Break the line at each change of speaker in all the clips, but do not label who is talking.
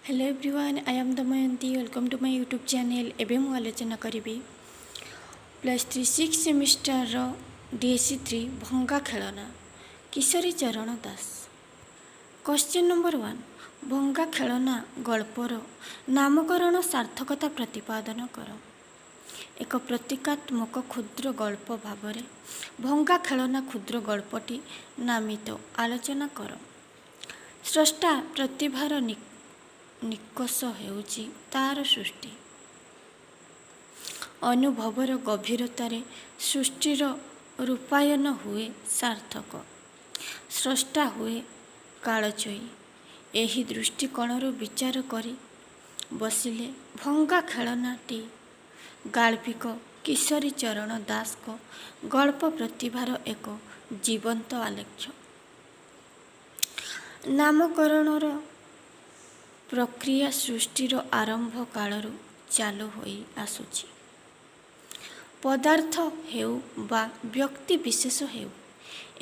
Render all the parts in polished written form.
Hello everyone, I am Damayanti. Welcome to my YouTube channel. एवं मु आलोचना करी +3 6 सेमिस्टर DSC 3 भंगा खेलना किशोरी चरण दास। क्वेश्चन नंबर 1, भंगा खेलना गल्पर नामकरण सार्थकता प्रतिपादन कर। एक प्रतीकात्मक क्षुद्र गल्प भाव भंगा खेलना क्षुद्र गल्पटी नामित आलोचना कर। स्रष्टा प्रतिभार निकष ହେଉଛି ତାର ସୃଷ୍ଟି। ଅନୁଭବର ଗଭୀରତାରେ ସୃଷ୍ଟିର ରୂପାୟନ ହୁଏ ସାର୍ଥକ। ସ୍ରଷ୍ଟା ହୁଏ କାଳଜୟୀ। ଏହି ଦୃଷ୍ଟିକୋଣରୁ ବିଚାର କରି ବସିଲେ ଭଙ୍ଗା ଖେଳନାଟି ଗାଳ୍ପିକ କିଶୋରୀ ଚରଣ ଦାସଙ୍କ ଗଳ୍ପ ପ୍ରତିଭାର ଏକ ଜୀବନ୍ତ ଆଲେଖ୍ୟ। ନାମକରଣର ପ୍ରକ୍ରିୟା ସୃଷ୍ଟିର ଆରମ୍ଭ କାଳରୁ ଚାଲୁ ହୋଇ ଆସୁଛି। ପଦାର୍ଥ ହେଉ ବା ବ୍ୟକ୍ତି ବିଶେଷ ହେଉ,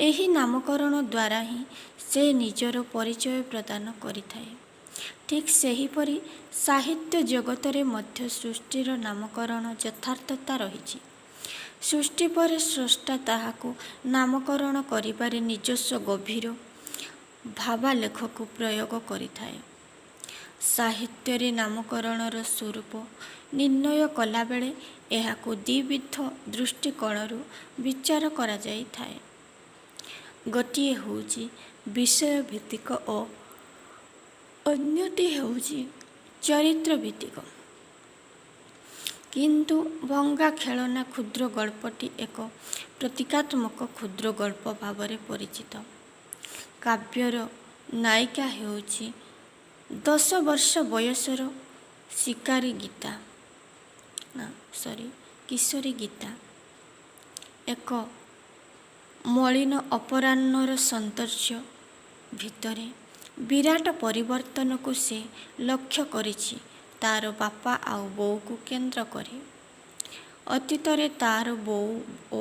ଏହି ନାମକରଣ ଦ୍ୱାରା ହିଁ ସେ ନିଜର ପରିଚୟ ପ୍ରଦାନ କରିଥାଏ। ଠିକ୍ ସେହିପରି ସାହିତ୍ୟ ଜଗତରେ ମଧ୍ୟ ସୃଷ୍ଟିର ନାମକରଣ ଯଥାର୍ଥତା ରହିଛି। ସୃଷ୍ଟି ପରେ ସ୍ରଷ୍ଟା ତାହାକୁ ନାମକରଣ କରିବାରେ ନିଜସ୍ୱ ଗଭୀର ଭାବାଲେଖକୁ ପ୍ରୟୋଗ କରିଥାଏ। ସାହିତ୍ୟରେ ନାମକରଣର ସ୍ୱରୂପ ନିର୍ଣ୍ଣୟ କଲାବେଳେ ଏହାକୁ ଦ୍ୱିବିଧ ଦୃଷ୍ଟିକୋଣରୁ ବିଚାର କରାଯାଇଥାଏ। ଗୋଟିଏ ହେଉଛି ବିଷୟଭିତ୍ତିକ ଓ ଅନ୍ୟଟି ହେଉଛି ଚରିତ୍ର ଭିତ୍ତିକ। କିନ୍ତୁ ଭଙ୍ଗା ଖେଳନା କ୍ଷୁଦ୍ର ଗଳ୍ପଟି ଏକ ପ୍ରତୀକାତ୍ମକ କ୍ଷୁଦ୍ର ଗଳ୍ପ ଭାବରେ ପରିଚିତ। କାବ୍ୟର ନାୟିକା ହେଉଛି 10 ବର୍ଷ ବୟସର କିଶୋରୀ ଗୀତା। ଏକ ମଳିନ ଅପରାହ୍ନର ସୌନ୍ଦର୍ଯ୍ୟ ଭିତରେ ବିରାଟ ପରିବର୍ତ୍ତନକୁ ସେ ଲକ୍ଷ୍ୟ କରିଛି ତାର ବାପା ଆଉ ବୋଉକୁ କେନ୍ଦ୍ର କରି। ଅତୀତରେ ତାର ବୋଉ ଓ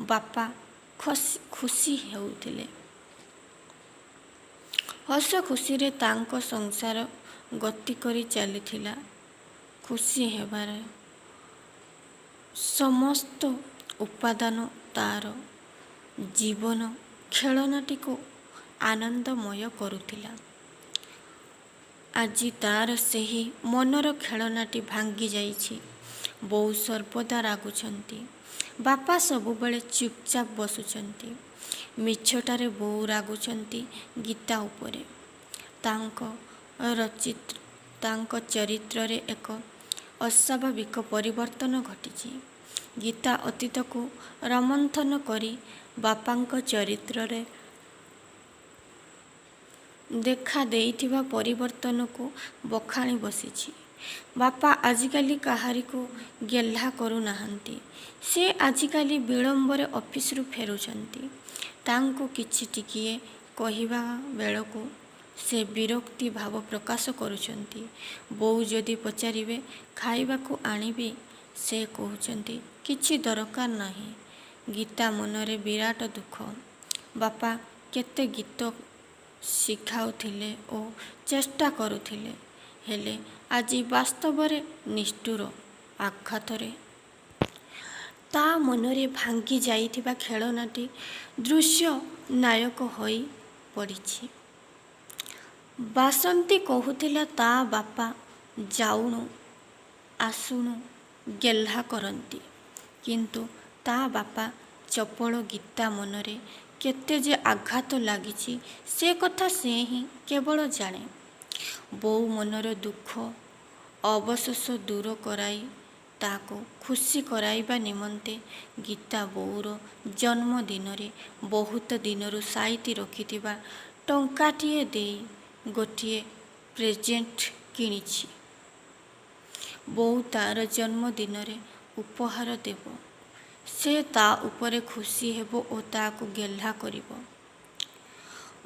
ବାପା ଖୁସି ହେଉଥିଲେ। ହସ ଖୁସିରେ ତାଙ୍କ ସଂସାର ଗତି କରି ଚାଲିଥିଲା। ଖୁସି ହେବାର ସମସ୍ତ ଉପାଦାନ ତାର ଜୀବନ ଖେଳନାଟିକୁ ଆନନ୍ଦମୟ କରୁଥିଲା। ଆଜି ତାର ସେହି ମନର ଖେଳନାଟି ଭାଙ୍ଗି ଯାଇଛି। ବୋଉ ସର୍ବଦା ରାଗୁଛନ୍ତି, ବାପା ସବୁବେଳେ ଚୁପଚାପ ବସୁଛନ୍ତି। ମିଛଟାରେ ବୋଉ ରାଗୁଛନ୍ତି ଗୀତା ଉପରେ। ତାଙ୍କ ଚରିତ୍ରରେ ଏକ ଅସ୍ୱାଭାବିକ ପରିବର୍ତ୍ତନ ଘଟିଛି। ଗୀତା ଅତୀତକୁ ରୋମନ୍ଥନ କରି ବାପାଙ୍କ ଚରିତ୍ରରେ ଦେଖା ଦେଇଥିବା ପରିବର୍ତ୍ତନକୁ ବଖାଣି ବସିଛି। ବାପା ଆଜିକାଲି କାହାରିକୁ ଗେହ୍ଲା କରୁନାହାନ୍ତି। ସେ ଆଜିକାଲି ବିଳମ୍ବରେ ଅଫିସରୁ ଫେରୁଛନ୍ତି। ତାଙ୍କୁ କିଛି ଟିକିଏ କହିବା ବେଳକୁ ସେ ବିରକ୍ତି ଭାବ ପ୍ରକାଶ କରୁଛନ୍ତି। ବୋଉ ଯଦି ପଚାରିବେ ଖାଇବାକୁ ଆଣିବି, ସେ କହୁଛନ୍ତି କିଛି ଦରକାର ନାହିଁ। ଗୀତା ମନରେ ବିରାଟ ଦୁଃଖ। ବାପା କେତେ ଗୀତ ଶିଖାଉଥିଲେ ଓ ଚେଷ୍ଟା କରୁଥିଲେ, ହେଲେ ଆଜି ବାସ୍ତବରେ ନିଷ୍ଠୁର ଆଘାତରେ ତା ମନରେ ଭାଙ୍ଗି ଯାଇଥିବା ଖେଳନାଟି ଦୃଶ୍ୟ ନାୟକ ହୋଇ ପଡ଼ିଛି। ବାସନ୍ତୀ କହୁଥିଲା ତା ବାପା ଯାଉଣୁ ଆସୁଣୁ ଗେହ୍ଲା କରନ୍ତି, କିନ୍ତୁ ତା ବାପା ଚପଳ ଗୀତା ମନରେ କେତେ ଯେ ଆଘାତ ଲାଗିଛି ସେ କଥା ସେ ହିଁ କେବଳ ଜାଣେ। ବୋଉ ମନର ଦୁଃଖ ଅବଶୋଷ ଦୂର କରାଇ ତାକୁ ଖୁସି କରାଇବା ନିମନ୍ତେ ଗୀତା ବୋଉର ଜନ୍ମଦିନରେ ବହୁତ ଦିନରୁ ସାଇତି ରଖିଥିବା ଟଙ୍କାଟିଏ ଦେଇ ଗୋଟିଏ ପ୍ରେଜେଣ୍ଟ କିଣିଛି। ବୋଉ ତାର ଜନ୍ମଦିନରେ ଉପହାର ଦେବ। ସେ ତା ଉପରେ ଖୁସି ହେବ ଓ ତାକୁ ଗେହ୍ଲା କରିବ।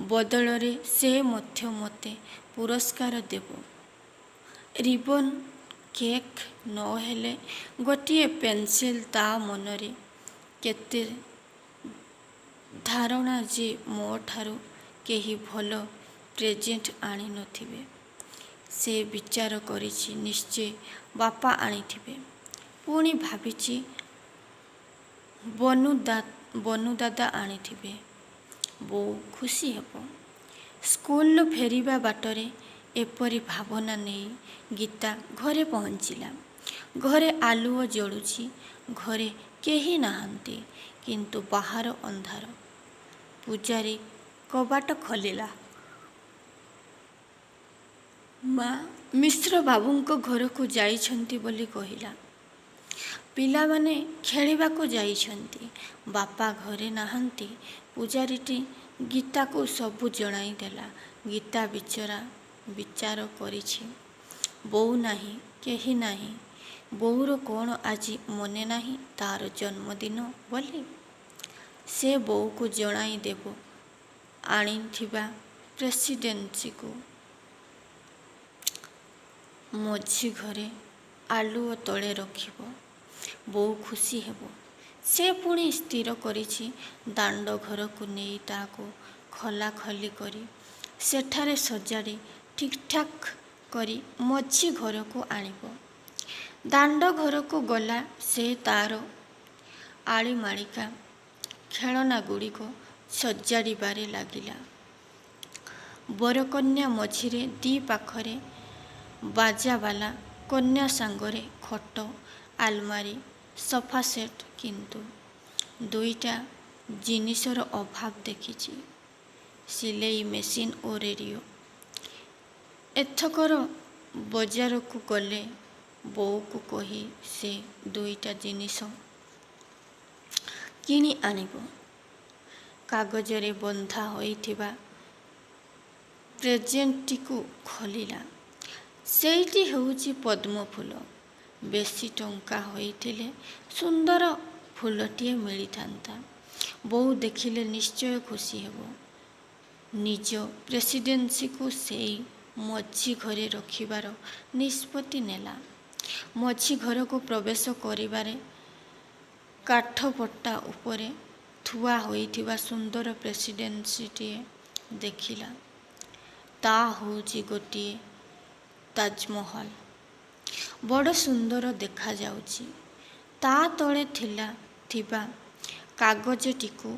ବଦଳରେ ସେ ମଧ୍ୟ ମୋତେ ପୁରସ୍କାର ଦେବ। ରିବନ, କେକ୍ ନ ହେଲେ ଗୋଟିଏ ପେନସିଲ। ତା ମନରେ କେତେ ଧାରଣା ଯେ ମୋ ଠାରୁ କେହି ଭଲ ପ୍ରେଜେଣ୍ଟ ଆଣି ନଥିବେ। ସେ ବିଚାର କରିଛି ନିଶ୍ଚୟ ବାପା ଆଣିଥିବେ। ପୁଣି ଭାବିଛି ବନୁ ଦାଦା ଆଣିଥିବେ। ବୋଉ ଖୁସି ହେବ। ସ୍କୁଲରୁ ଫେରିବା ବାଟରେ ଏପରି ଭାବନା ନେଇ ଗୀତା ଘରେ ପହଞ୍ଚିଲା। ଘରେ ଆଲୁଅ ଜଳୁଛି। ଘରେ କେହି ନାହାନ୍ତି, କିନ୍ତୁ ବାହାର ଅନ୍ଧାର। ପୂଜାରୀ କବାଟ ଖୋଲିଲା। ମା ମିଶ୍ର ବାବୁଙ୍କ ଘରକୁ ଯାଇଛନ୍ତି ବୋଲି କହିଲା। ପିଲାମାନେ ଖେଳିବାକୁ ଯାଇଛନ୍ତି। ବାପା ଘରେ ନାହାନ୍ତି। ପୂଜାରୀଟି ଗୀତାକୁ ସବୁ ଜଣାଇ ଦେଲା। ଗୀତା ବିଚାର କରିଛି। ବୋଉ ନାହିଁ, କେହି ନାହିଁ। ବୋଉର କ'ଣ ଆଜି ମନେ ନାହିଁ ତା'ର ଜନ୍ମଦିନ ବୋଲି? ସେ ବୋଉକୁ ଜଣାଇ ଦେବ ଆଣିଥିବା ପ୍ରେସିଡେନ୍ସିକୁ। ମଝି ଘରେ ଆଲୁଅ ତଳେ ରଖିବ। ବୋଉ ଖୁସି ହେବ। ସେ ପୁଣି ସ୍ଥିର କରିଛି ଦାଣ୍ଡ ଘରକୁ ନେଇ ତାକୁ ଖୋଲାଖୋଲି କରି ସେଠାରେ ସଜାଡ଼ି ଠିକ୍ଠାକ୍ କରି ମଝି ଘରକୁ ଆଣିବ। ଦାଣ୍ଡ ଘରକୁ ଗଲା ସେ ତା'ର ଆଳିମାଳିକା ଖେଳନାଗୁଡ଼ିକ ସଜାଡ଼ିବାରେ ଲାଗିଲା। ବରକନ୍ୟା ମଝିରେ, ଦି ପାଖରେ ବାଜାବାଲା, କନ୍ୟା ସାଙ୍ଗରେ ଖଟ, ଆଲମାରୀ, ସୋଫା ସେଟ୍। କିନ୍ତୁ ଦୁଇଟା ଜିନିଷର ଅଭାବ ଦେଖିଛି, ସିଲେଇ ମେସିନ୍ ଓ ରେଡ଼ିଓ। ଏଥର ବଜାରକୁ ଗଲେ ବୋଉକୁ କହି ସେ ଦୁଇଟା ଜିନିଷ କିଣି ଆଣିବ। କାଗଜରେ ବନ୍ଧା ହୋଇଥିବା ପ୍ରେଜେଣ୍ଟଟିକୁ ଖୋଲିଲା। ସେଇଟି ହେଉଛି ପଦ୍ମଫୁଲ। ବେଶୀ ଟଙ୍କା ହୋଇଥିଲେ ସୁନ୍ଦର ଫୁଲଟିଏ ମିଳିଥାନ୍ତା। ବୋଉ ଦେଖିଲେ ନିଶ୍ଚୟ ଖୁସି ହେବ। ନିଜ ପ୍ରେସିଡେନ୍ସିକୁ ସେଇ ମଝି ଘରେ ରଖିବାର ନିଷ୍ପତ୍ତି ନେଲା। ମଝି ଘରକୁ ପ୍ରବେଶ କରିବାରେ କାଠପଟା ଉପରେ ଥୁଆ ହୋଇଥିବା ସୁନ୍ଦର ପ୍ରେସିଡେନ୍ସିଟିଏ ଦେଖିଲା। ତା' ହେଉଛି ଗୋଟିଏ ତାଜମହଲ। ବଡ଼ ସୁନ୍ଦର ଦେଖାଯାଉଛି। ତା' ତଳେ ଥିବା କାଗଜଟିକୁ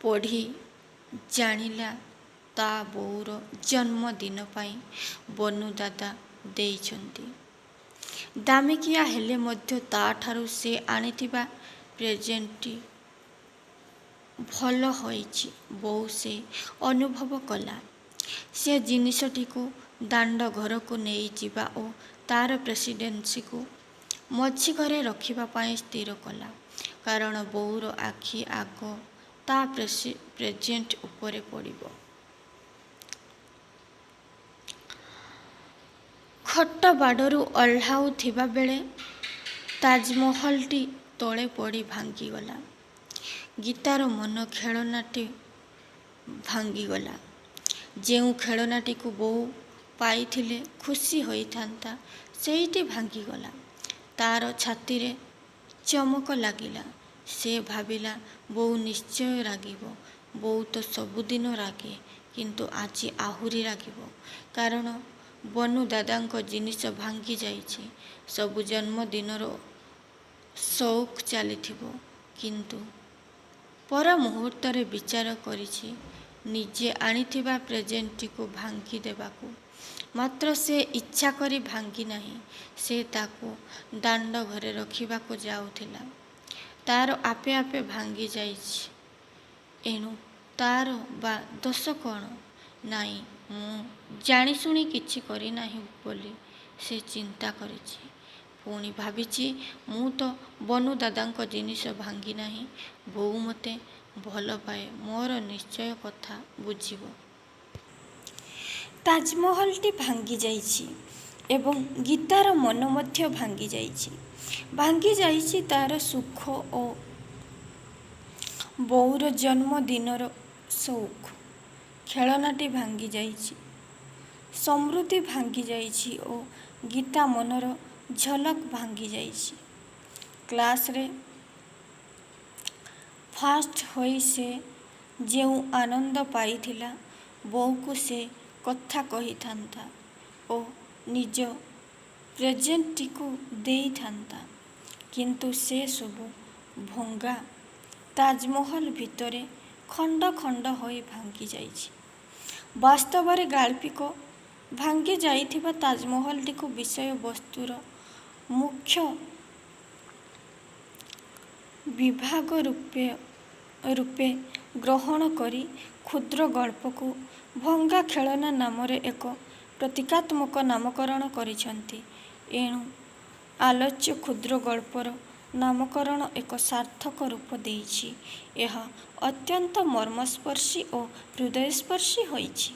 ପଢ଼ି ଜାଣିଲା ତା' ବୋଉର ଜନ୍ମଦିନ ପାଇଁ ବନୁ ଦାଦା ଦେଇଛନ୍ତି। ଦାମିକିଆ ହେଲେ ମଧ୍ୟ ତା'ଠାରୁ ସେ ଆଣିଥିବା ପ୍ରେଜେଣ୍ଟଟି ଭଲ ହୋଇଛି। ବୋଉ ସେ ଅନୁଭବ କଲା। ସେ ଜିନିଷଟିକୁ ଦାଣ୍ଡ ଘରକୁ ନେଇଯିବା ଓ ତା'ର ପ୍ରେସିଡେନ୍ସିକୁ ମଝି ଘରେ ରଖିବା ପାଇଁ ସ୍ଥିର କଲା। କାରଣ ବୋଉର ଆଖି ଆଗ ତା' ପ୍ରେଜେଣ୍ଟ ଉପରେ ପଡ଼ିବ। ଖଟ ବାଡ଼ରୁ ଓହ୍ଲାଉଥିବା ବେଳେ ତାଜମହଲଟି ତଳେ ପଡ଼ି ଭାଙ୍ଗିଗଲା। ଗୀତାର ମନ ଖେଳନାଟି ଭାଙ୍ଗିଗଲା। ଯେଉଁ ଖେଳନାଟିକୁ ବୋଉ ପାଇଥିଲେ ଖୁସି ହୋଇଥାନ୍ତା, ସେଇଟି ଭାଙ୍ଗିଗଲା। ତା'ର ଛାତିରେ ଚମକ ଲାଗିଲା। ସେ ଭାବିଲା ବୋଉ ନିଶ୍ଚୟ ରାଗିବ। ବୋଉ ତ ସବୁଦିନ ରାଗେ, କିନ୍ତୁ ଆଜି ଆହୁରି ରାଗିବ। କାରଣ ବନୁ ଦାଦାଙ୍କ ଜିନିଷ ଭାଙ୍ଗି ଯାଇଛି। ସବୁ ଜନ୍ମଦିନର ସଉକ ଚାଲିଥିବ। କିନ୍ତୁ ପର ମୁହୂର୍ତ୍ତରେ ବିଚାର କରିଛି ନିଜେ ଆଣିଥିବା ପ୍ରେଜେଣ୍ଟଟିକୁ ଭାଙ୍ଗି ଦେବାକୁ। ମାତ୍ର ସେ ଇଚ୍ଛା କରି ଭାଙ୍ଗି ନାହିଁ। ସେ ତାକୁ ଦାଣ୍ଡ ଘରେ ରଖିବାକୁ ଯାଉଥିଲା। ତା'ର ଆପେ ଆପେ ଭାଙ୍ଗି ଯାଇଛି। ଏଣୁ ତା'ର ବା ଦୋଷ କ'ଣ? ନାଇଁ, ମୁଁ ଜାଣିଶୁଣି କିଛି କରିନାହିଁ ବୋଲି ସେ ଚିନ୍ତା କରିଛି। ପୁଣି ଭାବିଛି ମୁଁ ତ ବନୁ ଦାଦାଙ୍କ ଜିନିଷ ଭାଙ୍ଗି ନାହିଁ। ବୋଉ ମୋତେ ଭଲ ପାଏ, ମୋର ନିଶ୍ଚୟ କଥା ବୁଝିବ। ତାଜମହଲଟି ଭାଙ୍ଗି ଯାଇଛି ଏବଂ ଗୀତାର ମନ ମଧ୍ୟ ଭାଙ୍ଗି ଯାଇଛି। ଭାଙ୍ଗି ଯାଇଛି ତା'ର ସୁଖ ଓ ବୋଉର ଜନ୍ମଦିନର ସଉକ। ଖେଳନାଟି ଭାଙ୍ଗି ଯାଇଛି। ସମୃଦ୍ଧି ଭାଙ୍ଗି ଯାଇଛି ଓ ଗୀତା ମନର ଝଲକ ଭାଙ୍ଗି ଯାଇଛି। କ୍ଲାସରେ ଫାଷ୍ଟ ହୋଇ ସେ ଯେଉଁ ଆନନ୍ଦ ପାଇଥିଲା, ବୋଉକୁ ସେ କଥା କହିଥାନ୍ତା ଓ ନିଜ ପ୍ରେଜେଣ୍ଟଟିକୁ ଦେଇଥାନ୍ତା, କିନ୍ତୁ ସେ ସବୁ ଭଙ୍ଗା ତାଜମହଲ ଭିତରେ ଖଣ୍ଡ ଖଣ୍ଡ ହୋଇ ଭାଙ୍ଗି ଯାଇଛି। ବାସ୍ତବରେ ଗାଳ୍ପିକ ଭାଙ୍ଗି ଯାଇଥିବା ତାଜମହଲଟିକୁ ବିଷୟବସ୍ତୁର ମୁଖ୍ୟ ବିଭାଗ ରୂପେ ଗ୍ରହଣ କରି କ୍ଷୁଦ୍ର ଗଳ୍ପକୁ ଭଙ୍ଗା ଖେଳନା ନାମରେ ଏକ ପ୍ରତୀକାତ୍ମକ ନାମକରଣ କରିଛନ୍ତି। ଏଣୁ ଆଲୋଚ୍ୟ କ୍ଷୁଦ୍ର ଗଳ୍ପର ନାମକରଣ ଏକ ସାର୍ଥକ ରୂପ ଦେଇଛି। ଏହା ଅତ୍ୟନ୍ତ ମର୍ମସ୍ପର୍ଶୀ ଓ ହୃଦୟସ୍ପର୍ଶୀ ହୋଇଛି।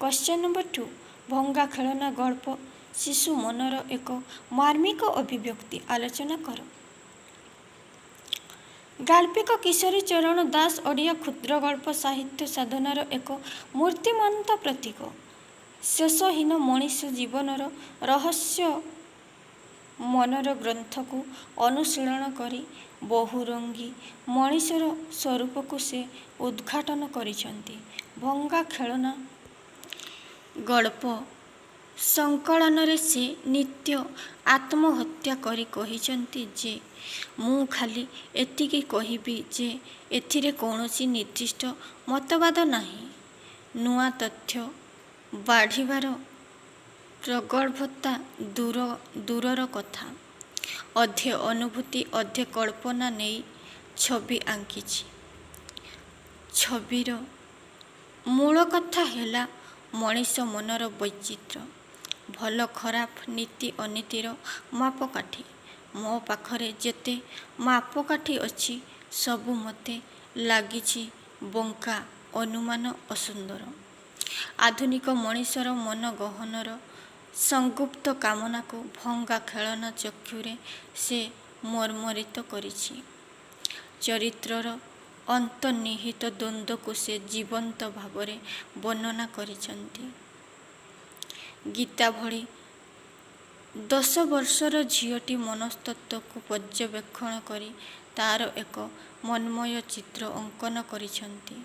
କ୍ୱେଶ୍ଚନ୍ ନମ୍ବର 2, ଭଙ୍ଗା ଖେଳନା ଗଳ୍ପ ଶିଶୁ ମନର ଏକ ମାର୍ମିକ ଅଭିବ୍ୟକ୍ତି ଆଲୋଚନା କର। ଗାଳ୍ପିକ କିଶୋରୀ ଚରଣ ଦାସ ଓଡ଼ିଆ କ୍ଷୁଦ୍ରଗଳ୍ପ ସାହିତ୍ୟ ସାଧନାର ଏକ ମୂର୍ତ୍ତିମନ୍ତ ପ୍ରତୀକ। ଶେଷହୀନ ମଣିଷ ଜୀବନର ରହସ୍ୟ ମନର ଗ୍ରନ୍ଥକୁ ଅନୁଶୀଳନ କରି ବହୁରଙ୍ଗୀ ମଣିଷର ସ୍ୱରୂପକୁ ସେ ଉଦ୍ଘାଟନ କରିଛନ୍ତି। ଭଙ୍ଗା ଖେଳନା ଗଳ୍ପ ସଂକଳନରେ ସେ ନିତ୍ୟ ଆତ୍ମହତ୍ୟା କରି କହିଛନ୍ତି ଯେ, ମୁଁ ଖାଲି ଏତିକି କହିବି ଯେ ଏଥିରେ କୌଣସି ନିର୍ଦ୍ଦିଷ୍ଟ ମତବାଦ ନାହିଁ। ନୂଆ ତଥ୍ୟ ବାଢ଼ିବାର ପ୍ରଗଳ୍ଭତା ଦୂରର କଥା, ଅଧେ ଅନୁଭୂତି ଅଧେ କଳ୍ପନା ନେଇ ଛବି ଆଙ୍କିଛି। ଛବିର ମୂଳ କଥା ହେଲା ମଣିଷ ମନର ବୈଚିତ୍ର୍ୟ, ଭଲ ଖରାପ, ନୀତି ଅନୀତିର ମାପକାଠି। ମୋ ପାଖରେ ଯେତେ ମାପକାଠି ଅଛି, ସବୁ ମୋତେ ଲାଗିଛି ବଙ୍କା, ଅନୁମାନ, ଅସୁନ୍ଦର। ଆଧୁନିକ ମଣିଷର ମନ ଗହନର ସଂଗୁପ୍ତ କାମନାକୁ ଭଙ୍ଗା ଖେଳନା ଚକ୍ଷୁରେ ସେ ମର୍ମରିତ କରିଛି। ଚରିତ୍ରର ଅନ୍ତର୍ନିହିତ ଦ୍ୱନ୍ଦ୍ୱକୁ ସେ ଜୀବନ୍ତ ଭାବରେ ବର୍ଣ୍ଣନା କରିଛନ୍ତି। ଗୀତା ଭଳି 10 ବର୍ଷର ଝିଅଟି ମନସ୍ତତ୍ୱକୁ ପର୍ଯ୍ୟବେକ୍ଷଣ କରି ତା'ର ଏକ ମନ୍ମୟ ଚିତ୍ର ଅଙ୍କନ କରିଛନ୍ତି।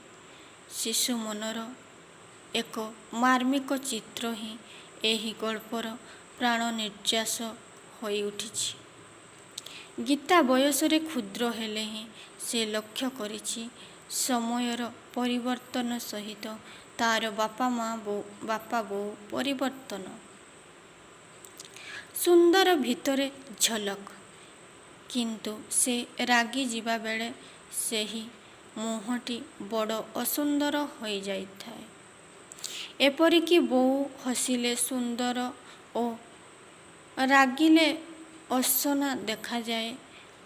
ଶିଶୁ ମନର ଏକ ମାର୍ମିକ ଚିତ୍ର ହିଁ ଏହି ଗଳ୍ପର ପ୍ରାଣ ନିର୍ଯ୍ୟାସ ହୋଇ ଉଠିଛି। ଗୀତା ବୟସରେ କ୍ଷୁଦ୍ର ହେଲେ ହିଁ ସେ ଲକ୍ଷ୍ୟ କରିଛି ସମୟର ପରିବର୍ତ୍ତନ ସହିତ ତା'ର ବାପା ବୋଉ ପରିବର୍ତ୍ତନ। ସୁନ୍ଦର ଭିତରେ ଝଲକ, କିନ୍ତୁ ସେ ରାଗି ଯିବା ବେଳେ ସେହି ମୁହଁଟି ବଡ଼ ଅସୁନ୍ଦର ହୋଇଯାଇଥାଏ। ଏପରିକି ବୋଉ ହସିଲେ ସୁନ୍ଦର ଓ ରାଗିଲେ ଅସନା ଦେଖାଯାଏ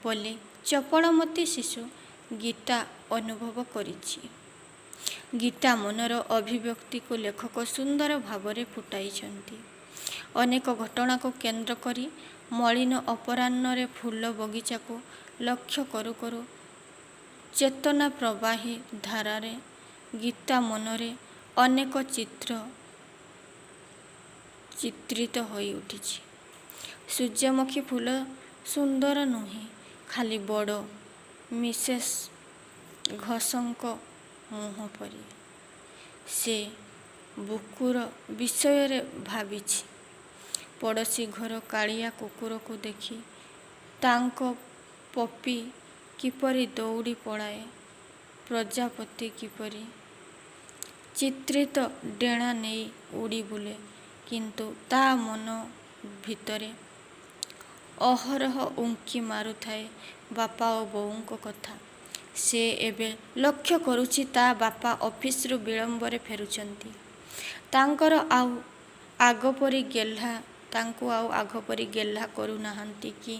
ବୋଲି ଚପଳମତି ଶିଶୁ ଗୀତା ଅନୁଭବ କରିଛି। ଗୀତା ମନର ଅଭିବ୍ୟକ୍ତିକୁ ଲେଖକ ସୁନ୍ଦର ଭାବରେ ଫୁଟାଇଛନ୍ତି। ଅନେକ ଘଟଣାକୁ କେନ୍ଦ୍ର କରି ମଳିନ ଅପରାହ୍ନରେ ଫୁଲ ବଗିଚାକୁ ଲକ୍ଷ୍ୟ କରୁ କରୁ ଚେତନା ପ୍ରବାହୀ ଧାରାରେ ଗୀତା ମନରେ ଅନେକ ଚିତ୍ର ଚିତ୍ରିତ ହୋଇ ଉଠିଛି। ସୂର୍ଯ୍ୟମୁଖୀ ଫୁଲ ସୁନ୍ଦର ନୁହେଁ, ଖାଲି ବଡ଼ ମିସେସ୍ ଘୋଷଙ୍କ ମୁହଁ ପରି। ସେ ବୁକୁର ବିଷୟରେ ଭାବିଛି। ପଡ଼ୋଶୀ ଘର କାଳିଆ କୁକୁରକୁ ଦେଖି ତାଙ୍କ ପପି କିପରି ଦୌଡ଼ି ପଳାଏ, ପ୍ରଜାପତି କିପରି ଚିତ୍ରିତ ଡେଣା ନେଇ ଉଡ଼ି ବୁଲେ, କିନ୍ତୁ ତା' ମନ ଭିତରେ ଅହରହ ଉଙ୍କି ମାରୁଥାଏ ବାପା ଓ ବୋଉଙ୍କ କଥା। ସେ ଏବେ ଲକ୍ଷ୍ୟ କରୁଛି ତା' ବାପା ଅଫିସରୁ ବିଳମ୍ବରେ ଫେରୁଛନ୍ତି। ତାଙ୍କୁ ଆଉ ଆଗ ପରି ଗେହ୍ଲା କରୁନାହାନ୍ତି କି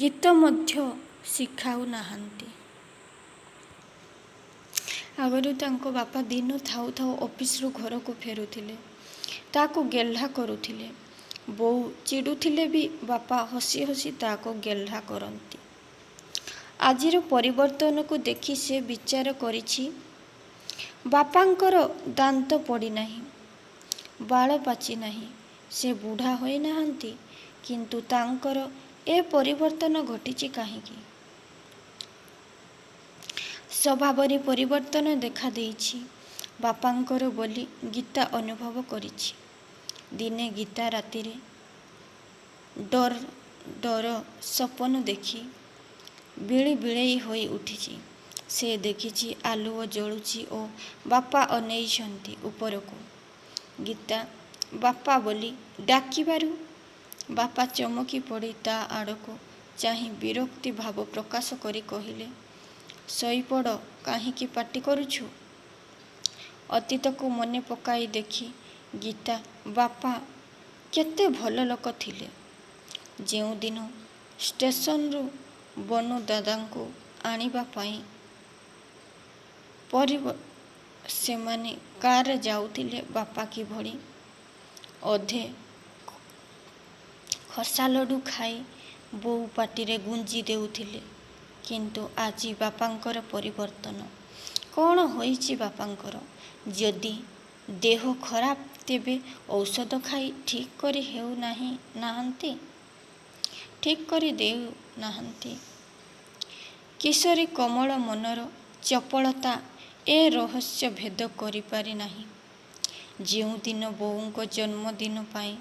ଗୀତ ମଧ୍ୟ ଶିଖାଉ ନାହାନ୍ତି। ଆଗରୁ ତାଙ୍କ ବାପା ଦିନ ଥାଉ ଥାଉ ଅଫିସରୁ ଘରକୁ ଫେରୁଥିଲେ, ତାକୁ ଗେହ୍ଲା କରୁଥିଲେ। ବୋଉ ଚିଡ଼ୁଥିଲେ ବି ବାପା ହସି ହସି ତାକୁ ଗେହ୍ଲା କରନ୍ତି। ଆଜିର ପରିବର୍ତ୍ତନକୁ ଦେଖି ସେ ବିଚାର କରିଛି, ବାପାଙ୍କର ଦାନ୍ତ ପଡ଼ିନାହିଁ, ବାଳ ପାଚିନାହିଁ, ସେ ବୁଢ଼ା ହୋଇନାହାନ୍ତି, କିନ୍ତୁ ତାଙ୍କର ଏ ପରିବର୍ତ୍ତନ ଘଟିଛି କାହିଁକି? ସ୍ୱଭାବରେ ପରିବର୍ତ୍ତନ ଦେଖାଦେଇଛି ବାପାଙ୍କର ବୋଲି ଗୀତା ଅନୁଭବ କରିଛି। ଦିନେ ଗୀତା ରାତିରେ ଡର ସପନ ଦେଖି ବିଳେଇ ହୋଇ ଉଠିଛି। ସେ ଦେଖିଛି ଆଲୁଅ ଜଳୁଛି ଓ ବାପା ଅନେଇଛନ୍ତି ଉପରକୁ। ଗୀତା ବାପା ବୋଲି ଡାକିବାରୁ ବାପା ଚମକି ପଡ଼ି ତା ଆଡ଼କୁ ଚାହିଁ ବିରକ୍ତି ଭାବ ପ୍ରକାଶ କରି କହିଲେ, ଶୋଇପଡ଼, କାହିଁକି ପାଟି କରୁଛୁ? ଅତୀତକୁ ମନେ ପକାଇ ଦେଖି ଗୀତା ବାପା କେତେ ଭଲ ଲୋକ ଥିଲେ। ଯେଉଁଦିନ ଷ୍ଟେସନରୁ ବନୁ ଦାଦାଙ୍କୁ ଆଣିବା ପାଇଁ ସେମାନେ କାରରେ ଯାଉଥିଲେ, ବାପା କିଭଳି ଅଧେ ଖସା ଲଡ଼ୁ ଖାଇ ବୋଉ ପାଟିରେ ଗୁଞ୍ଜି ଦେଉଥିଲେ। କିନ୍ତୁ ଆଜି ବାପାଙ୍କର ପରିବର୍ତ୍ତନ। କ'ଣ ହୋଇଛି ବାପାଙ୍କର? ଯଦି ଦେହ ଖରାପ ତେବେ ଔଷଧ ଖାଇ ଠିକ୍ କରି ଦେଉନାହାନ୍ତି। କିଶୋରୀ କୋମଳ ମନର ଚପଳତା ଏ ରହସ୍ୟ ଭେଦ କରିପାରି ନାହିଁ। ଯେଉଁଦିନ ବୋଉଙ୍କ ଜନ୍ମଦିନ ପାଇଁ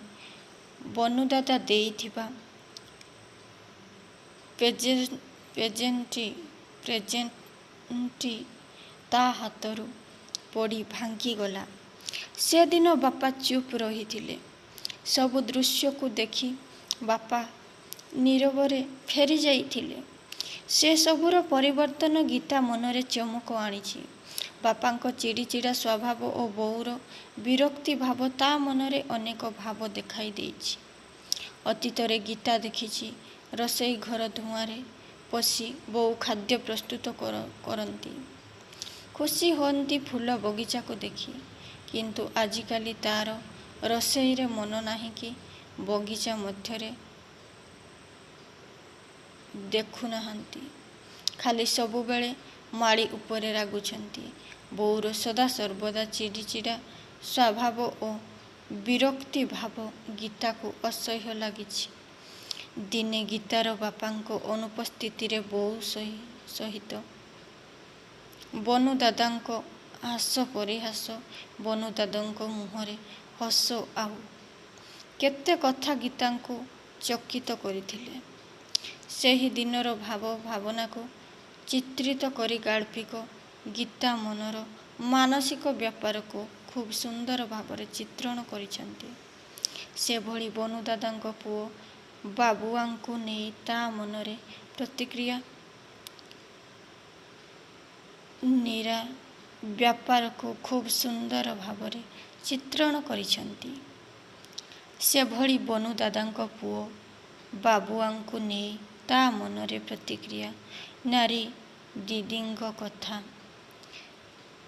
ବନୁଦାଦା ଦେଇଥିବା ପ୍ରେଜେଣ୍ଟଟି ତା ହାତରୁ ପଡ଼ି ଭାଙ୍ଗିଗଲା, ସେଦିନ ବାପା ଚୁପ୍ ରହିଥିଲେ। ସବୁ ଦୃଶ୍ୟକୁ ଦେଖି ବାପା ନୀରବରେ ଫେରି ଯାଇଥିଲେ। ସେ ସବୁର ପରିବର୍ତ୍ତନ ଗୀତା ମନରେ ଚମକ ଆଣିଛି। ବାପାଙ୍କ ଚିଡ଼ିଚିଡ଼ା ସ୍ୱଭାବ ଓ ବୋଉର ବିରକ୍ତି ଭାବ ତା ମନରେ ଅନେକ ଭାବ ଦେଖାଇ ଦେଇଛି। ଅତୀତରେ ଗୀତା ଦେଖିଛି ରୋଷେଇ ଘର ଧୂଆଁରେ ପଶି ବୋଉ ଖାଦ୍ୟ ପ୍ରସ୍ତୁତ କରନ୍ତି। ଖୁସି ହୁଅନ୍ତି ଫୁଲ ବଗିଚାକୁ ଦେଖି। କିନ୍ତୁ ଆଜିକାଲି ତାର ରୋଷେଇରେ ମନ ନାହିଁ କି ବଗିଚା ମଧ୍ୟରେ ଦେଖୁନାହାନ୍ତି। ଖାଲି ସବୁବେଳେ ମାଳି ଉପରେ ରାଗୁଛନ୍ତି। ବୋଉର ସଦାସର୍ବଦା ଚିଡ଼ିଚିଡ଼ା ସ୍ୱଭାବ ଓ ବିରକ୍ତି ଭାବ ଗୀତାକୁ ଅସହ୍ୟ ଲାଗିଛି। ଦିନେ ଗୀତାର ବାପାଙ୍କ ଅନୁପସ୍ଥିତିରେ ବୋଉ ସହିତ ବନୁ ଦାଦାଙ୍କ ହାସ ପରିହାସ, ବନୁ ଦାଦାଙ୍କ ମୁହଁରେ ହସ ଆଉ କେତେ କଥା ଗୀତାଙ୍କୁ ଚକିତ କରିଥିଲେ। ସେହି ଦିନର ଭାବ ଭାବନାକୁ ଚିତ୍ରିତ କରି ଗାଳ୍ପିକ ଗୀତା ମନର ମାନସିକ ବ୍ୟାପାରକୁ ଖୁବ୍ ସୁନ୍ଦର ଭାବରେ ଚିତ୍ରଣ କରିଛନ୍ତି। ସେଭଳି ବନୁ ଦାଦାଙ୍କ ପୁଅ ବାବୁଆଙ୍କୁ ନେଇ ତା ମନରେ ପ୍ରତିକ୍ରିୟା ନୀରା ବ୍ୟାପାରକୁ ଖୁବ୍ ସୁନ୍ଦର ଭାବରେ ଚିତ୍ରଣ କରିଛନ୍ତି। ସେଭଳି ବନୁ ଦାଦାଙ୍କ ପୁଅ ବାବୁଆଙ୍କୁ ନେଇ ତା ମନରେ ପ୍ରତିକ୍ରିୟା ନାରୀ ଦିଦିଙ୍କ କଥା,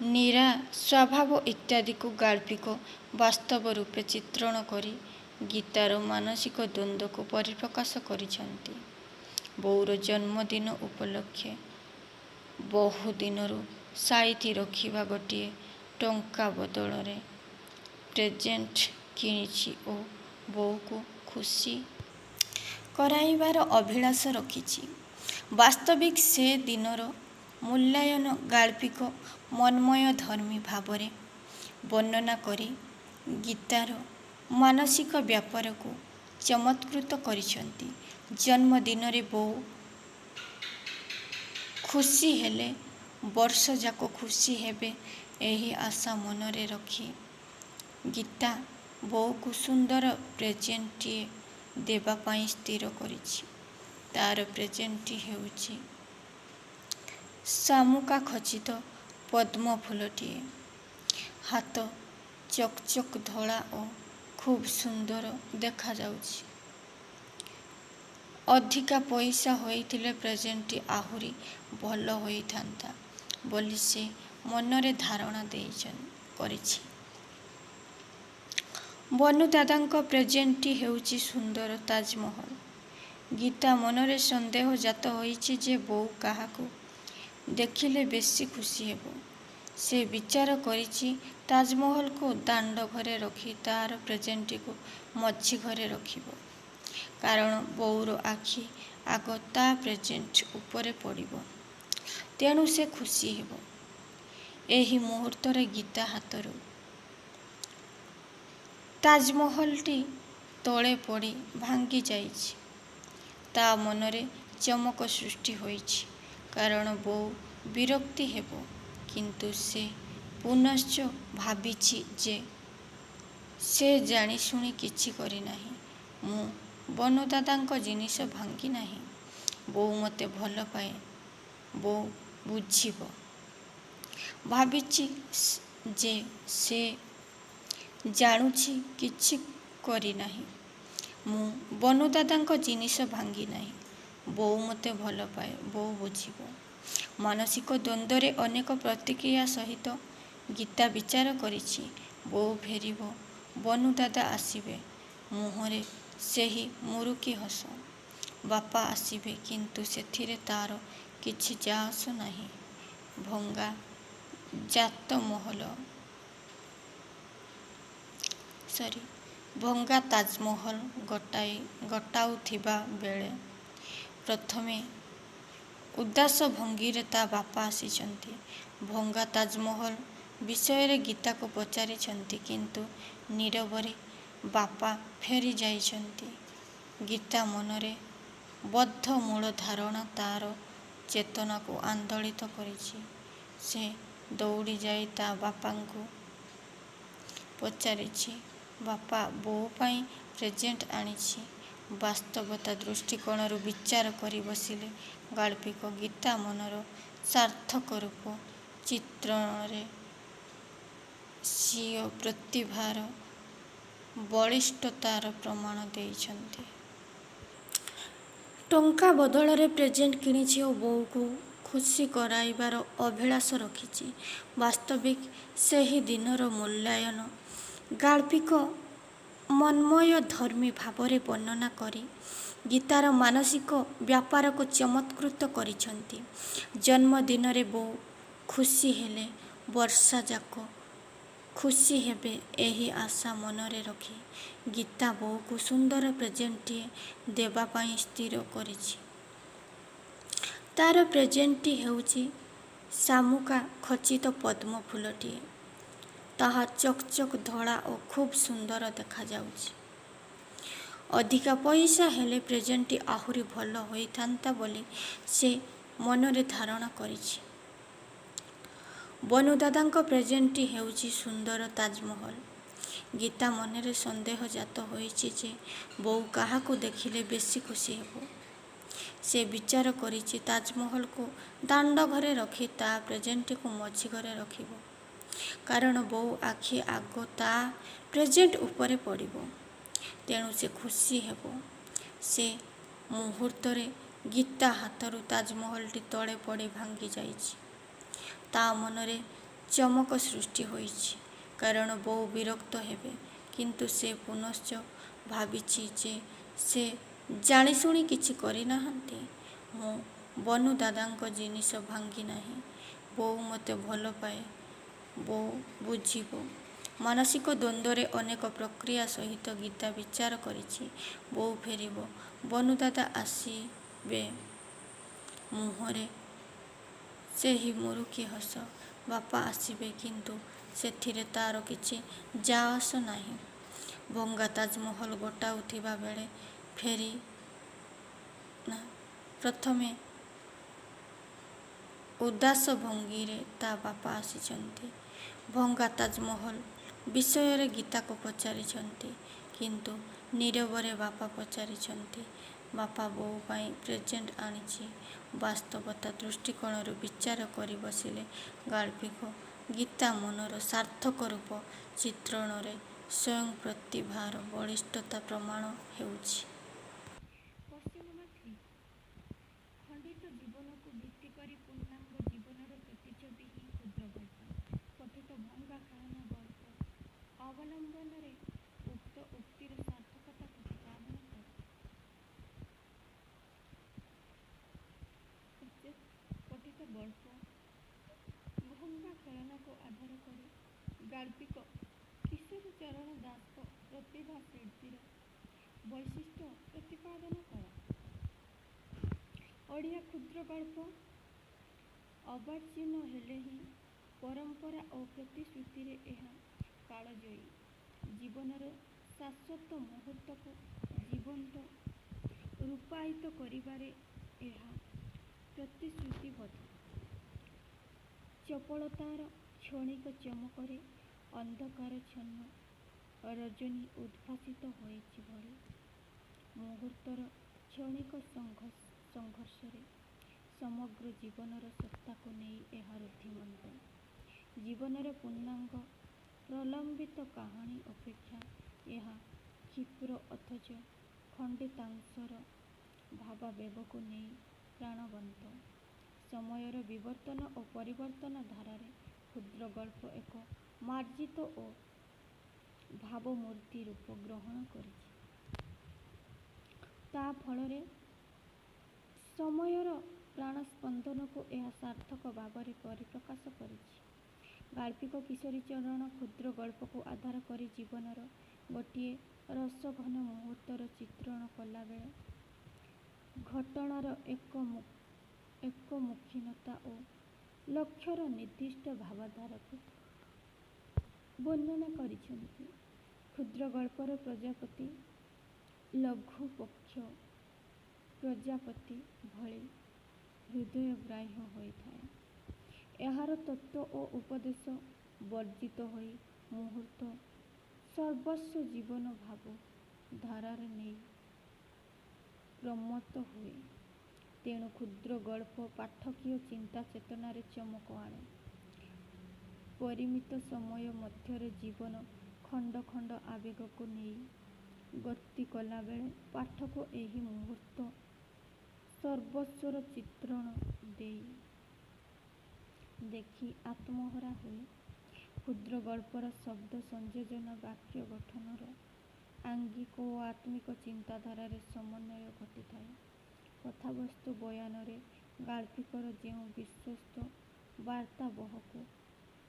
ନୀରା ସ୍ୱଭାବ ଇତ୍ୟାଦିକୁ ଗାଳ୍ପିକ ବାସ୍ତବ ରୂପେ ଚିତ୍ରଣ କରି ଗୀତାର ମାନସିକ ଦ୍ୱନ୍ଦ୍ୱକୁ ପରିପ୍ରକାଶ କରିଛନ୍ତି। ବୋଉର ଜନ୍ମଦିନ ଉପଲକ୍ଷେ ବହୁ ଦିନରୁ ସାଇତି ରଖିବା ଗୋଟିଏ ଟଙ୍କା ବଦଳରେ ପ୍ରେଜେଣ୍ଟ କିଣିଛି ଓ ବୋଉକୁ ଖୁସି କରାଇବାର ଅଭିଳାଷ ରଖିଛି। ବାସ୍ତବିକ୍ ସେ ଦିନର ମୂଲ୍ୟାୟନ ଗାଳ୍ପିକ ମନ୍ମୟଧର୍ମୀ ଭାବରେ ବର୍ଣ୍ଣନା କରି ଗୀତାର ମାନସିକ ବ୍ୟାପାରକୁ ଚମତ୍କୃତ କରିଛନ୍ତି। ଜନ୍ମଦିନରେ ବୋଉ ଖୁସି ହେଲେ ବର୍ଷଯାକ ଖୁସି ହେବେ, ଏହି ଆଶା ମନରେ ରଖି ଗୀତା ବୋଉକୁ ସୁନ୍ଦର ପ୍ରେଜେଣ୍ଟଟିଏ ଦେବା ପାଇଁ ସ୍ଥିର କରିଛି। ତାର ପ୍ରେଜେଣ୍ଟଟି ହେଉଛି ଶାମୁକା ଖଚିତ ପଦ୍ମ ଫୁଲଟିଏ। ହାତ ଚକ୍ ଚକ୍ ଧଳା ଓ ଖୁବ୍ ସୁନ୍ଦର ଦେଖାଯାଉଛି। ଅଧିକା ପଇସା ହୋଇଥିଲେ ପ୍ରେଜେଣ୍ଟଟି ଆହୁରି ଭଲ ହୋଇଥାନ୍ତା ବୋଲି ସେ ମନରେ ଧାରଣା କରିଛି। ବନୁ ଦାଦାଙ୍କ ପ୍ରେଜେଣ୍ଟଟି ହେଉଛି ସୁନ୍ଦର ତାଜମହଲ। ଗୀତା ମନରେ ସନ୍ଦେହ ଜାତ ହୋଇଛି ଯେ ବୋଉ କାହାକୁ ଦେଖିଲେ ବେଶି ଖୁସି ହେବ। ସେ ବିଚାର କରିଛି ତାଜମହଲକୁ ଦାଣ୍ଡ ଘରେ ରଖି ତାର ପ୍ରେଜେଣ୍ଟଟିକୁ ମଝି ଘରେ ରଖିବ। କାରଣ ବୋଉର ଆଖି ଆଗ ତା ପ୍ରେଜେଣ୍ଟ ଉପରେ ପଡ଼ିବ। ତେଣୁ ସେ ଖୁସି ହେବ। ଏହି ମୁହୂର୍ତ୍ତରେ ଗୀତା ହାତରୁ ତାଜମହଲଟି ତଳେ ପଡ଼ି ଭାଙ୍ଗି ଯାଇଛି। ତା ମନରେ ଚମକ ସୃଷ୍ଟି ହୋଇଛି। କାରଣ ବୋଉ ବିରକ୍ତି ହେବ। କିନ୍ତୁ ସେ ପୁନଶ୍ଚ ଭାବିଛି ଯେ ସେ ଜାଣିଶୁଣି କିଛି କରିନାହିଁ। ମୁଁ ବନୁଦାଦାଙ୍କ ଜିନିଷ ଭାଙ୍ଗି ନାହିଁ। ବୋଉ ମୋତେ ଭଲ ପାଏ। ବୋଉ ବୁଝିବ। ଭାବିଛି ଯେ ସେ ଜାଣୁଛି କିଛି କରିନାହିଁ। ମୁଁ ବନୁଦାଦାଙ୍କ ଜିନିଷ ଭାଙ୍ଗି ନାହିଁ। ବୋଉ ମୋତେ ଭଲ ପାଏ। ବୋଉ ବୁଝିବ। ମାନସିକ ଦ୍ୱନ୍ଦ୍ୱରେ ଅନେକ ପ୍ରତିକ୍ରିୟା ସହିତ ଗୀତା ବିଚାର କରିଛି। ବୋଉ ଫେରିବ, ବନୁଦାଦା ଆସିବେ। ମୁହଁରେ ସେହି ମୁରୁକି ହସ। ବାପା ଆସିବେ, କିନ୍ତୁ ସେଥିରେ ତା'ର କିଛି ଯାଆସ ନାହିଁ। ଭଙ୍ଗା ଭଙ୍ଗା ତାଜମହଲ ଗୋଟାଉଥିବା ବେଳେ ପ୍ରଥମେ ଉଦାସ ଭଙ୍ଗୀରେ ତା ବାପା ଆସିଛନ୍ତି। ଭଙ୍ଗା ତାଜମହଲ ବିଷୟରେ ଗୀତାକୁ ପଚାରିଛନ୍ତି, କିନ୍ତୁ ନୀରବରେ ବାପା ଫେରି ଯାଇଛନ୍ତି। ଗୀତା ମନରେ ବଦ୍ଧ ମୂଳ ଧାରଣା ତା'ର ଚେତନାକୁ ଆନ୍ଦୋଳିତ କରିଛି। ସେ ଦୌଡ଼ି ଯାଇ ତା ବାପାଙ୍କୁ ପଚାରିଛି, ବାପା, ବୋଉ ପାଇଁ ପ୍ରେଜେଣ୍ଟ ଆଣିଛି। ବାସ୍ତବତା ଦୃଷ୍ଟିକୋଣରୁ ବିଚାର କରି ବସିଲେ ଗାଳ୍ପିକ ଗୀତା ମନର ସାର୍ଥକ ରୂପ ଚିତ୍ରଣରେ ସ୍ୱୀୟ ପ୍ରତିଭାର ବଳିଷ୍ଠତାର ପ୍ରମାଣ ଦେଇଛନ୍ତି। ଟଙ୍କା ବଦଳରେ ପ୍ରେଜେଣ୍ଟ କିଣିଛି ଓ ବୋଉକୁ ଖୁସି କରାଇବାର ଅଭିଳାଷ ରଖିଛି। ବାସ୍ତବିକ ସେହି ଦିନର ମୂଲ୍ୟାୟନ ଗାଳ୍ପିକ ମନ୍ମୟଧର୍ମୀ ଭାବରେ ବର୍ଣ୍ଣନା କରି ଗୀତାର ମାନସିକ ବ୍ୟାପାରକୁ ଚମତ୍କୃତ କରିଛନ୍ତି। ଜନ୍ମଦିନରେ ବୋଉ ଖୁସି ହେଲେ ବର୍ଷଯାକ ଖୁସି ହେବେ, ଏହି ଆଶା ମନରେ ରଖି ଗୀତା ବୋଉକୁ ସୁନ୍ଦର ପ୍ରେଜେଣ୍ଟଟିଏ ଦେବା ପାଇଁ ସ୍ଥିର କରିଛି। ତା'ର ପ୍ରେଜେଣ୍ଟଟି ହେଉଛି ଶାମୁକା ଖଚିତ ପଦ୍ମ ଫୁଲଟିଏ। ତାହା ଚକ୍ ଚକ୍ ଧଳା ଓ ଖୁବ୍ ସୁନ୍ଦର ଦେଖାଯାଉଛି। ଅଧିକା ପଇସା ହେଲେ ପ୍ରେଜେଣ୍ଟଟି ଆହୁରି ଭଲ ହୋଇଥାନ୍ତା ବୋଲି ସେ ମନରେ ଧାରଣା କରିଛି। ବନୁଦାଦାଙ୍କ ପ୍ରେଜେଣ୍ଟଟି ହେଉଛି ସୁନ୍ଦର ତାଜମହଲ। ଗୀତା ମନରେ ସନ୍ଦେହ ଜାତ ହୋଇଛି ଯେ ବୋଉ କାହାକୁ ଦେଖିଲେ ବେଶି ଖୁସି ହେବ। ସେ ବିଚାର କରିଛି ତାଜମହଲକୁ ଦାଣ୍ଡ ଘରେ ରଖି ତା ପ୍ରେଜେଣ୍ଟଟିକୁ ମଝି ଘରେ ରଖିବ। କାରଣ ବୋଉ ଆଖି ଆଗ ତା ପ୍ରେଜେଣ୍ଟ ଉପରେ ପଡ଼ିବ। ତେଣୁ ସେ ଖୁସି ହେବ। ସେ ମୁହୂର୍ତ୍ତରେ ଗୀତା ହାତରୁ ତାଜମହଲଟି ତଳେ ପଡ଼ି ଭାଙ୍ଗି ଯାଇଛି। ତା ମନରେ ଚମକ ସୃଷ୍ଟି ହୋଇଛି। କାରଣ ବୋଉ ବିରକ୍ତ ହେବେ। କିନ୍ତୁ ସେ ପୁନଶ୍ଚ ଭାବିଛି ଯେ ସେ ଜାଣିଶୁଣି କିଛି କରିନାହାନ୍ତି। ମୁଁ ବନୁଦାଦାଙ୍କ ଜିନିଷ ଭାଙ୍ଗି ନାହିଁ। ବୋଉ ମୋତେ ଭଲ ପାଏ। ବୋଉ ବୁଝିବ। ମାନସିକ ଦ୍ୱନ୍ଦ୍ୱରେ ଅନେକ ପ୍ରତିକ୍ରିୟା ସହିତ ଗୀତା ବିଚାର କରିଛି। ବୋଉ ଫେରିବ, ବନୁଦାଦା ଆସିବେ। ମୁହଁରେ ସେହି ମୁରୁକି ହସ। ବାପା ଆସିବେ, କିନ୍ତୁ ସେଥିରେ ତା'ର କିଛି ଯାଆସ ନାହିଁ। ଭଙ୍ଗା ତାଜମହଲ ଗୋଟାଉଥିବା ବେଳେ ପ୍ରଥମେ ଉଦାସ ଭଙ୍ଗୀରେ ତା ବାପା ଆସିଛନ୍ତି। ଭଙ୍ଗା ତାଜମହଲ ବିଷୟରେ ଗୀତାକୁ ପଚାରିଛନ୍ତି, କିନ୍ତୁ ନୀରବରେ ବାପା ପଚାରିଛନ୍ତି, ବାପା, ବୋଉ ପାଇଁ ପ୍ରେଜେଣ୍ଟ ଆଣିଛି। ବାସ୍ତବତା ଦୃଷ୍ଟିକୋଣରୁ ବିଚାର କରି ବସିଲେ ଗାଳ୍ପିକ ଗୀତା ମନର ସାର୍ଥକ ରୂପ ଚିତ୍ରଣରେ ସ୍ୱୟଂ ପ୍ରତିଭାର ବଳିଷ୍ଠତା ପ୍ରମାଣ ହେଉଛି। ଖଣ୍ଡିତ ଜୀବନକୁ ଭିତ୍ତି କରି ପୂର୍ଣ୍ଣାଙ୍ଗ ଜୀବନର ପ୍ରତିଛବି ହିଁ କ୍ଷୁଦ୍ରଗଳ୍ପ। ପଠିତ ଭଙ୍ଗା ଖେଳନା ଗଳ୍ପ ଅବଲମ୍ବନରେ ଉକ୍ତ ଉକ୍ତିର ସାର୍ଥକତା ପ୍ରତିପାଦନ କରେ। ପଠିତ ଗଳ୍ପ ଭଙ୍ଗା ଖେଳନାକୁ ଆଧାର କରି ଗାଳ୍ପିକ କିଶୋରୀଚରଣ ଦାସଙ୍କ ପ୍ରତିଭା ଶିଳ୍ପୀର ବୈଶିଷ୍ଟ୍ୟ ପ୍ରତିପାଦନ କରେ। ଓଡ଼ିଆ କ୍ଷୁଦ୍ରଗଳ୍ପ ଅର୍ବାଚୀନ ହେଲେ ହିଁ ପରମ୍ପରା ଓ ପ୍ରତିଶ୍ରୁତିରେ ଏହା କାଳଜୟୀ। ଜୀବନର ଶାଶ୍ୱତ ମୁହୂର୍ତ୍ତକୁ ଜୀବନ୍ତ ରୂପାୟିତ କରିବାରେ ଏହା ପ୍ରତିଶ୍ରୁତିବଦ୍ଧ। ଚପଳତାର କ୍ଷଣିକ ଚମକରେ ଅନ୍ଧକାରଚ୍ଛନ୍ନ ରଜନୀ ଉଦ୍ଭାସିତ ହୋଇଛି ଭଳି ମୁହୂର୍ତ୍ତର କ୍ଷଣିକ ସଂଘର୍ଷରେ ସମଗ୍ର ଜୀବନର ସତ୍ତାକୁ ନେଇ ଏହା ରୁଦ୍ଧିମନ୍ତ। ଜୀବନର ପୂର୍ଣ୍ଣାଙ୍ଗ ପ୍ରଲମ୍ବିତ କାହାଣୀ ଅପେକ୍ଷା ଏହା କ୍ଷିପ୍ର ଅଥଚ ଖଣ୍ଡିତାଂଶର ଭାବାବେଗକୁ ନେଇ ପ୍ରାଣବନ୍ତ। ସମୟର ବିବର୍ତ୍ତନ ଓ ପରିବର୍ତ୍ତନ ଧାରାରେ କ୍ଷୁଦ୍ର ଗଳ୍ପ ଏକ ମାର୍ଜିତ ଓ ଭାବମୂର୍ତ୍ତି ରୂପ ଗ୍ରହଣ କରିଛି। ତା ଫଳରେ ସମୟର ପ୍ରାଣସ୍ପନ୍ଦନକୁ ଏହା ସାର୍ଥକ ଭାବରେ ପରିପ୍ରକାଶ କରିଛି। ଗାଳ୍ପିକ କିଶୋରୀଚରଣ କ୍ଷୁଦ୍ର ଗଳ୍ପକୁ ଆଧାର କରି ଜୀବନର ଗୋଟିଏ ରସଘନ ମୁହୂର୍ତ୍ତର ଚିତ୍ରଣ କଲାବେଳେ ଘଟଣାର ଏକମୁଖୀନତା ଓ ଲକ୍ଷ୍ୟର ନିର୍ଦ୍ଦିଷ୍ଟ ଭାବଧାରାକୁ ବର୍ଣ୍ଣନା କରିଛନ୍ତି। କ୍ଷୁଦ୍ର ଗଳ୍ପର ପ୍ରଜାପତି ଲଘୁପକ୍ଷ ପ୍ରଜାପତି ଭଳି ହୃଦୟଗ୍ରାହ୍ୟ ହୋଇଥାଏ। ଏହାର ତତ୍ତ୍ୱ ଓ ଉପଦେଶ ବର୍ଜିତ ହୋଇ ମୁହୂର୍ତ୍ତ ସର୍ବସ୍ୱ ଜୀବନ ଭାବ ଧାରାରେ ନେଇ ପ୍ରମତ୍ତ ହୁଏ। ତେଣୁ କ୍ଷୁଦ୍ର ଗଳ୍ପ ପାଠକୀୟ ଚିନ୍ତା ଚେତନାରେ ଚମକ ଆଣେ। ପରିମିତ ସମୟ ମଧ୍ୟରେ ଜୀବନ ଖଣ୍ଡ ଖଣ୍ଡ ଆବେଗକୁ ନେଇ ଗତି କଲାବେଳେ ପାଠକ ଏହି ମୁହୂର୍ତ୍ତ ସର୍ବସ୍ୱର ଚିତ୍ରଣ ଦେଖି ଆତ୍ମହରା ହୁଏ। କ୍ଷୁଦ୍ର ଗଳ୍ପର ଶବ୍ଦ ସଂଯୋଜନ ବାକ୍ୟ ଗଠନର ଆଙ୍ଗିକ ଓ ଆତ୍ମିକ ଚିନ୍ତାଧାରାରେ ସମନ୍ୱୟ ଘଟିଥାଏ। କଥାବସ୍ତୁ ବୟାନରେ ଗାଳ୍ପିକର ଯେଉଁ ବିଶ୍ୱସ୍ତ ବାର୍ତ୍ତାବହକୁ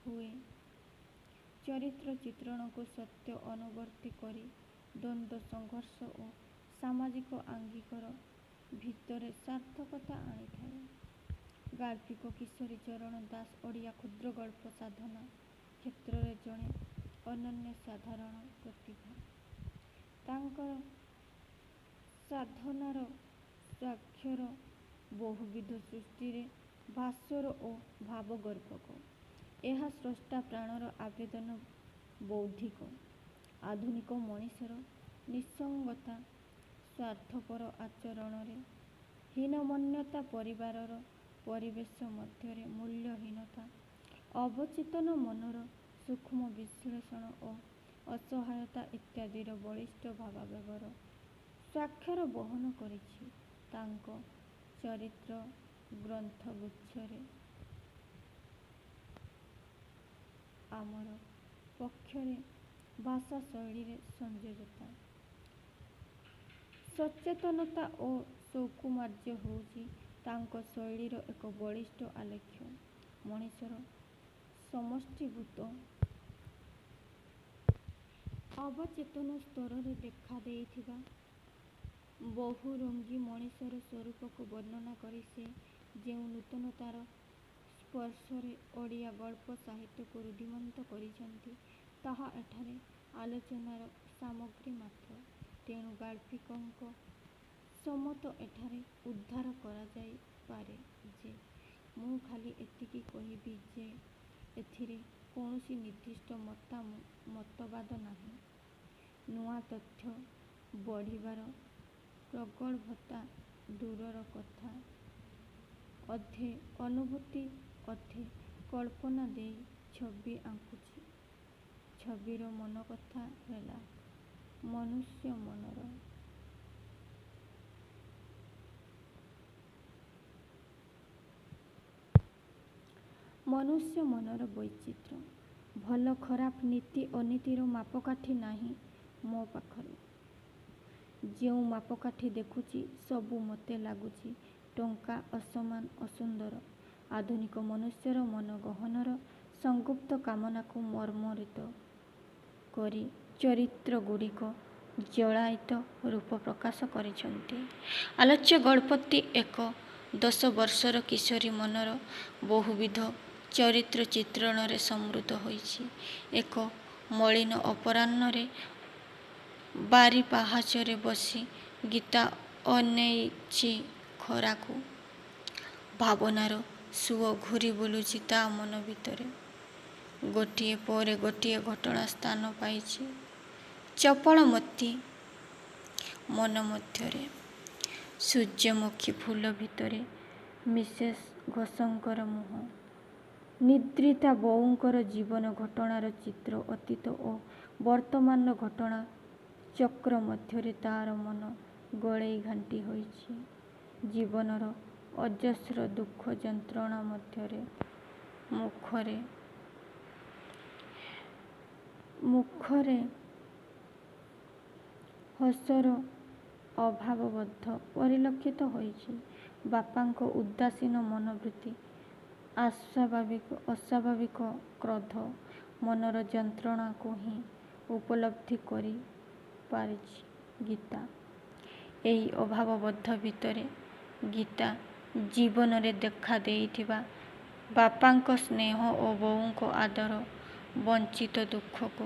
ହୁଏ, ଚରିତ୍ର ଚିତ୍ରଣକୁ ସତ୍ୟ ଅନୁବର୍ତ୍ତୀ କରି ଦ୍ୱନ୍ଦ୍ୱ ସଂଘର୍ଷ ଓ ସାମାଜିକ ଆଙ୍ଗିକର ଭିତରେ ସାର୍ଥକତା ଆଣିଥାଏ। ଗାଳ୍ପିକ କିଶୋରୀଚରଣ ଦାସ ଓଡ଼ିଆ କ୍ଷୁଦ୍ର ଗଳ୍ପ ସାଧନା କ୍ଷେତ୍ରରେ ଜଣେ ଅନନ୍ୟ ସାଧାରଣ ପ୍ରତିଭା। ତାଙ୍କର ସାଧନାର ସ୍ୱାକ୍ଷର ବହୁବିଧ ସୃଷ୍ଟିରେ ଭାସ୍ୱର ଓ ଭାବଗର୍ଭକ। ଏହା ସ୍ରଷ୍ଟା ପ୍ରାଣର ଆବେଦନ ବୌଦ୍ଧିକ ଆଧୁନିକ ମଣିଷର ନିଃସଙ୍ଗତା ସ୍ୱାର୍ଥପର ଆଚରଣରେ ହୀନମନ୍ୟତା ପରିବାରର ପରିବେଶ ମଧ୍ୟରେ ମୂଲ୍ୟହୀନତା ଅବଚେତନ ମନର ସୂକ୍ଷ୍ମ ବିଶ୍ଳେଷଣ ଓ ଅସହାୟତା ଇତ୍ୟାଦିର ବଳିଷ୍ଠ ଭାବାବେଗର ସ୍ୱାକ୍ଷର ବହନ କରିଛି। ତାଙ୍କ ଚରିତ୍ର ଗ୍ରନ୍ଥଗୁଚ୍ଛରେ ଆମର ପକ୍ଷରେ ଭାଷାଶୈଳୀରେ ସଂଯମତା ସଚେତନତା ଓ ସୌକୁମାର୍ଯ୍ୟ ହେଉଛି ତାଙ୍କ ଶୈଳୀର ଏକ ବଳିଷ୍ଠ ଆଲେଖ୍ୟ। ମଣିଷର ସମଷ୍ଟିଭୂତ ଅବଚେତନ ସ୍ତରରେ ଦେଖା ଦେଇଥିବା ବହୁରଙ୍ଗୀ ମଣିଷର ସ୍ୱରୂପକୁ ବର୍ଣ୍ଣନା କରି ସେ ଯେଉଁ ନୂତନତାର ସ୍ପର୍ଶରେ ଓଡ଼ିଆ ଗଳ୍ପ ସାହିତ୍ୟକୁ ରୁଦ୍ଧିମନ୍ତ କରିଛନ୍ତି, ତାହା ଏଠାରେ ଆଲୋଚନାର ସାମଗ୍ରୀ ମାତ୍ର। ତେଣୁ ଗାଳ୍ପିକଙ୍କ ସମତ ଏଠାରେ ଉଦ୍ଧାର କରାଯାଇପାରେ ଯେ, ମୁଁ ଖାଲି ଏତିକି କହିବି ଯେ ଏଥିରେ କୌଣସି ନିର୍ଦ୍ଦିଷ୍ଟ ମତବାଦ ନାହିଁ। ନୂଆ ତଥ୍ୟ ବଢ଼ିବାର ପ୍ରଗଳ୍ଭତା ଦୂରର କଥା, ଅଧେ ଅନୁଭୂତି ଅଧେ କଳ୍ପନା ଦେଇ ଛବି ଆଙ୍କୁଛି। ଛବିର ମନକଥା ହେଲା ମନୁଷ୍ୟ ମନର। ମନୁଷ୍ୟ ମନର ବୈଚିତ୍ର୍ୟ। ଭଲ ଖରାପ ନୀତି ଅନୀତିର ମାପକାଠି ନାହିଁ ମୋ ପାଖରେ। ଯେଉଁ ମାପକାଠି ଦେଖୁଛି ସବୁ ମୋତେ ଲାଗୁଛି ଟଙ୍କା ଅସମାନ ଅସୁନ୍ଦର। ଆଧୁନିକ ମନୁଷ୍ୟର ମନ ଗହନର ସଂଗୁପ୍ତ କାମନାକୁ ମର୍ମରିତ କରି ଚରିତ୍ରଗୁଡ଼ିକ ଜଳାୟିତ ରୂପ ପ୍ରକାଶ କରିଛନ୍ତି। ଆଲୋଚ୍ୟ ଗଳ୍ପଟି ଏକ 10 ବର୍ଷର କିଶୋରୀ ମନର ବହୁବିଧ ଚରିତ୍ର ଚିତ୍ରଣରେ ସମୃଦ୍ଧ ହୋଇଛି। ଏକ ମଳିନ ଅପରାହ୍ନରେ ବାରି ପାହାଚରେ ବସି ଗୀତା ଅନେଇଛି ଖରାକୁ। ଭାବନାର ସୁଅ ଘୂରି ବୁଲୁଛି ତା ମନ ଭିତରେ। ଗୋଟିଏ ପରେ ଗୋଟିଏ ଘଟଣା ସ୍ଥାନ ପାଇଛି ଚପଳମତି ମନ ମଧ୍ୟରେ। ସୂର୍ଯ୍ୟମୁଖୀ ଫୁଲ ଭିତରେ ମିସେସ୍ ଘୋଷଙ୍କର ମୁହଁ। ନିଦ୍ରିତା ବୋଉଙ୍କର ଜୀବନ ଘଟଣାର ଚିତ୍ର ଅତୀତ ଓ ବର୍ତ୍ତମାନର ଘଟଣା ଚକ୍ର ମଧ୍ୟରେ ତା'ର ମନ ଗୋଳେଇ ଘାଣ୍ଟି ହୋଇଛି। ଜୀବନର ଅଜସ୍ର ଦୁଃଖ ଯନ୍ତ୍ରଣା ମଧ୍ୟରେ ମୁଖରେ ହସର ଅଭାବ ବୋଧ ପରିଲକ୍ଷିତ ହୋଇଛି। ବାପାଙ୍କ ଉଦାସୀନ ମନୋବୃତ୍ତି, ଅସ୍ୱାଭାବିକ କ୍ରୋଧ, ମନର ଯନ୍ତ୍ରଣାକୁ ହିଁ ଉପଲବ୍ଧି କରି ପାରିଛି ଗୀତା। ଏହି ଅଭାବବୋଧ ଭିତରେ ଗୀତା ଜୀବନରେ ଦେଖା ଦେଇଥିବା ବାପାଙ୍କ ସ୍ନେହ ଓ ବୋଉଙ୍କ ଆଦର ବଞ୍ଚିତ ଦୁଃଖକୁ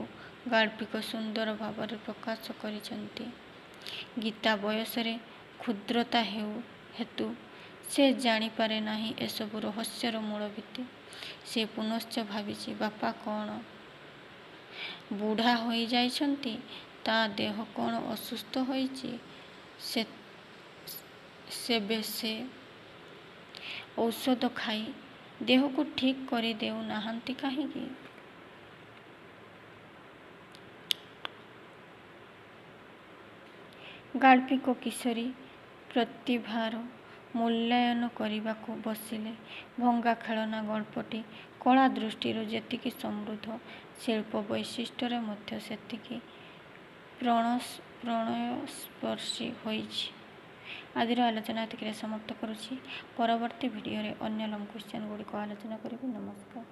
ଗାଳ୍ପିକ ସୁନ୍ଦର ଭାବରେ ପ୍ରକାଶ କରିଛନ୍ତି। ଗୀତା ବୟସରେ କ୍ଷୁଦ୍ରତା ହେତୁ ସେ ଜାଣିପାରେ ନାହିଁ ଏସବୁ ରହସ୍ୟର ମୂଳ ଭିତ୍ତି। ସେ ପୁନଶ୍ଚ ଭାବିଛି, ବାପା କ'ଣ ବୁଢ଼ା ହୋଇଯାଇଛନ୍ତି? ତା ଦେହ କ'ଣ ଅସୁସ୍ଥ ହୋଇଛି? ସେବେ ସେ ଔଷଧ ଖାଇ ଦେହକୁ ଠିକ୍ କରି ଦେଉ ନାହାନ୍ତି କାହିଁକି? ଗାଳ୍ପିକ କିଶୋରୀ ପ୍ରତିଭାର ମୂଲ୍ୟାୟନ କରିବାକୁ ବସିଲେ ଭଙ୍ଗା ଖେଳନା ଗଳ୍ପଟି କଳା ଦୃଷ୍ଟିରୁ ଯେତିକି ସମୃଦ୍ଧ, ଶିଳ୍ପ ବୈଶିଷ୍ଟ୍ୟରେ ମଧ୍ୟ ସେତିକି ପ୍ରାଣସ୍ପର୍ଶୀ ହୋଇଛି। ଆଜିର ଆଲୋଚନା ଏତିକିରେ ସମାପ୍ତ କରୁଛି। ପରବର୍ତ୍ତୀ ଭିଡ଼ିଓରେ ଅନ୍ୟ ଲଙ୍ଗ କ୍ୱେଶ୍ଚନ୍ ଗୁଡ଼ିକ ଆଲୋଚନା କରିବି। ନମସ୍କାର।